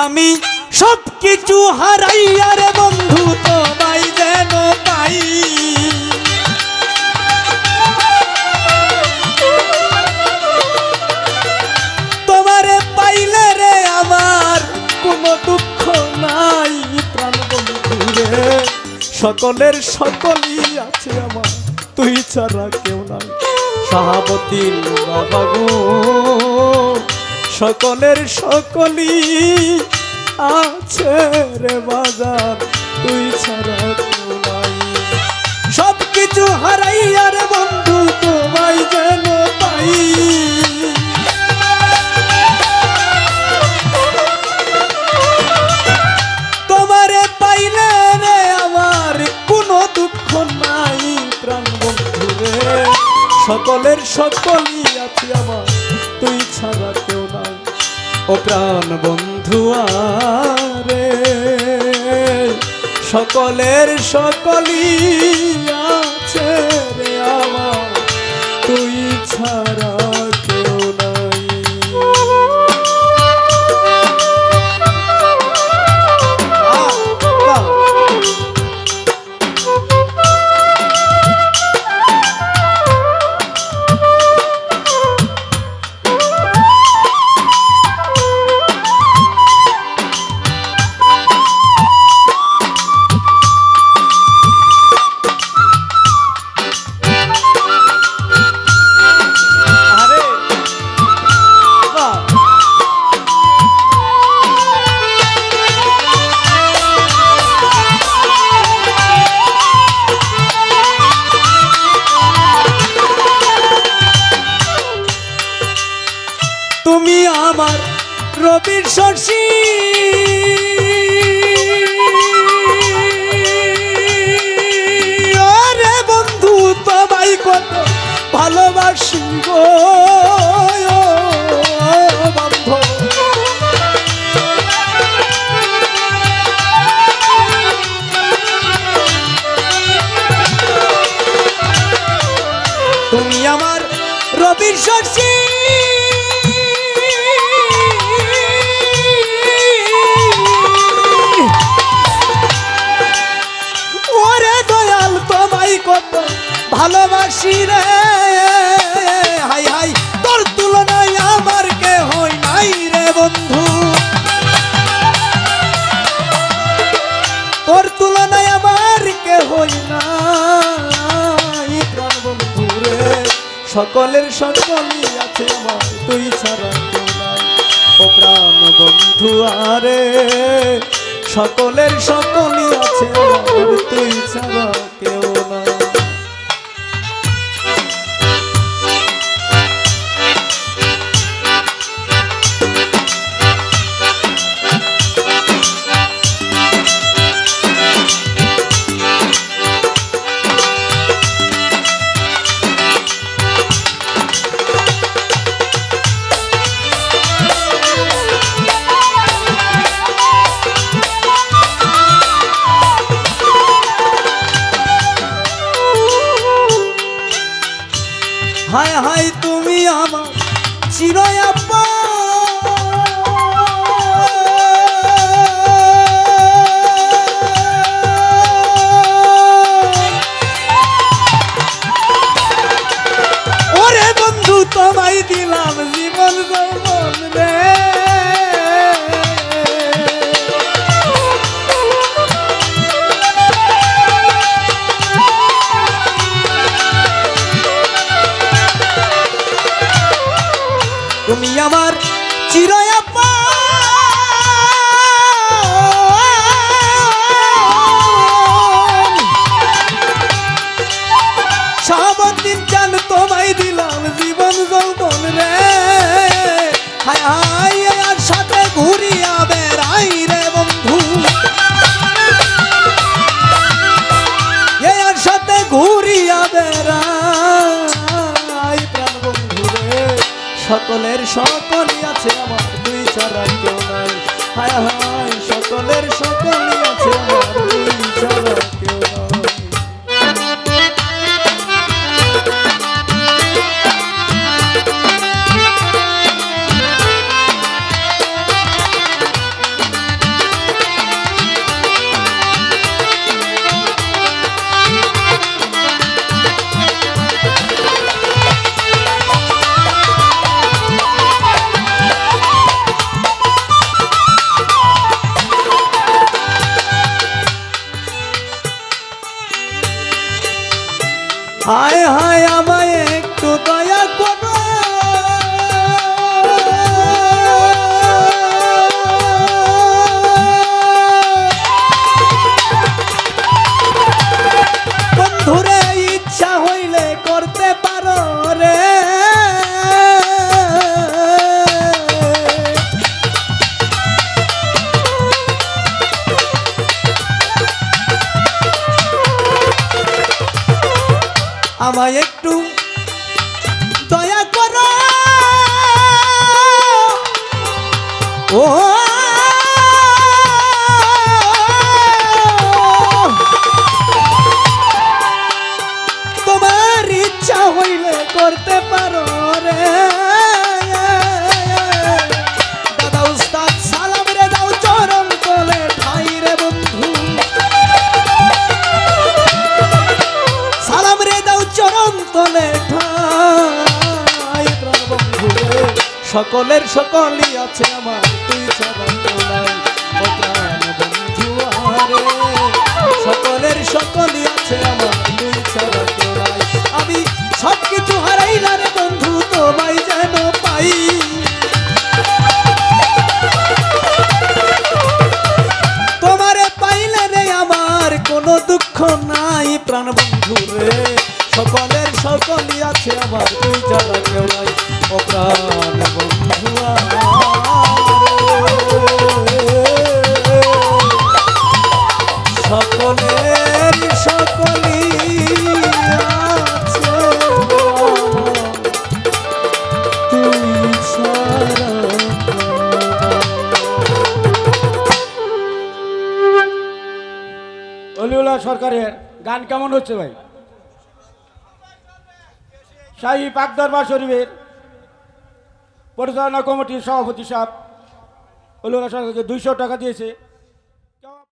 আমি সব কিছু হারাইয়া রে বন্ধু তোমায় যেন পাই। তোমারে পাইলে রে আমার কোনো দুঃখ নাই প্রাণ বন্ধু রে। সকলের সকলই আছে আমার, তুই ছাড়া কেউ নাই। শাহাবুদ্দিন বাবা গো, সকলের সকলই আছে রে বাজার, তুই ছাড়া কেউ নাই। সব কিছু হারাইয়া রে বন্ধু তোমায় যেন পাই। তোমারে পাইলে রে আমার কোনো দুঃখ নাই প্রাণ বন্ধু রে। সকলের সকলই আছে আমার, তুই ছাড়া কেউ নাই। ও প্রাণ বন্ধু আরে, সকলের সকলই আছে রে আমার, তুই ছাড়া কেউ নাই। তুমি আমার রবির শশী, আরে বন্ধু তোমায় কত ভালোবাসি গো বন্ধু। তুমি আমার রবির শশী, কত ভালোবাসি রে। হাই হাই তোর তুলনায় আমার কে হই নাই রে বন্ধু। তোর তুলনায় আমার কে হই নাই প্রাণ বন্ধু রে। সকলের সকলই আছে আমার, তুই ছাড়া কেউ নাই। ও প্রাণ বন্ধু আরে, সকলের সকলই আছে আমার, তুই ছাড়া কেউ নাই। হায় হায় তুমি আমার চিরয়াপা, ওরে বন্ধু তোমায় দিলাম জীবন যৌবন রে। তুমি আমার চিরয়াপা, শাহাবুদ্দিন চান তোমায় দিলাম জীবন যৌবন রে। হায় হায় আর সাথে ঘুরিয়া বেড়াই রে বন্ধু, আর সাথে ঘুরিয়া বেড়াই প্রাণ বন্ধু রে। সকলের সকলই আছে আমার, তুই ছাড়া কেউ নাই। হায় হায় সকলের সকলই আছে আমার, তুই ছাড়া কেউ নাই। হায় হায় আমায় একটু দয়া করো বন্ধুরে ইচ্ছা হইলে করতে পারো রে আমায় একটু দয়া করো ও তোমার ইচ্ছা হইলে করতে পারো রে দাদা উস্তাদ সালাম রে দাও চরণ তলে ঠাই রে বন্ধু সালাম রে দাও চরণ তলে ঠাই প্রাণ বন্ধু রে সকলের সকলই আছে আমার তুই ছাড়া কেউ নাই ও প্রাণ বন্ধু আরে সকলের সকলই আছে আমার তুই ছাড়া কেউ নাই আমি সব কিছু হারাইলা রে বন্ধু তোমায় যেন পাই তোমারে পাইলে রে আমার কোনো দুঃখ নাই প্রাণ বন্ধু রে সকলের সকলই আছে আমার তুই ছাড়া কেউ নাই ও প্রাণ বন্ধু সকলের সকলই আছে তুই ছাড়া অলিউল্লাহ সরকারের গান কেমন হচ্ছে ভাই? শাহী পাক দরবার শরীফের পরিচালনা কমিটির সভাপতি সাহেব অলিউল্লাহ সরকারকে 200 টাকা দিয়েছে।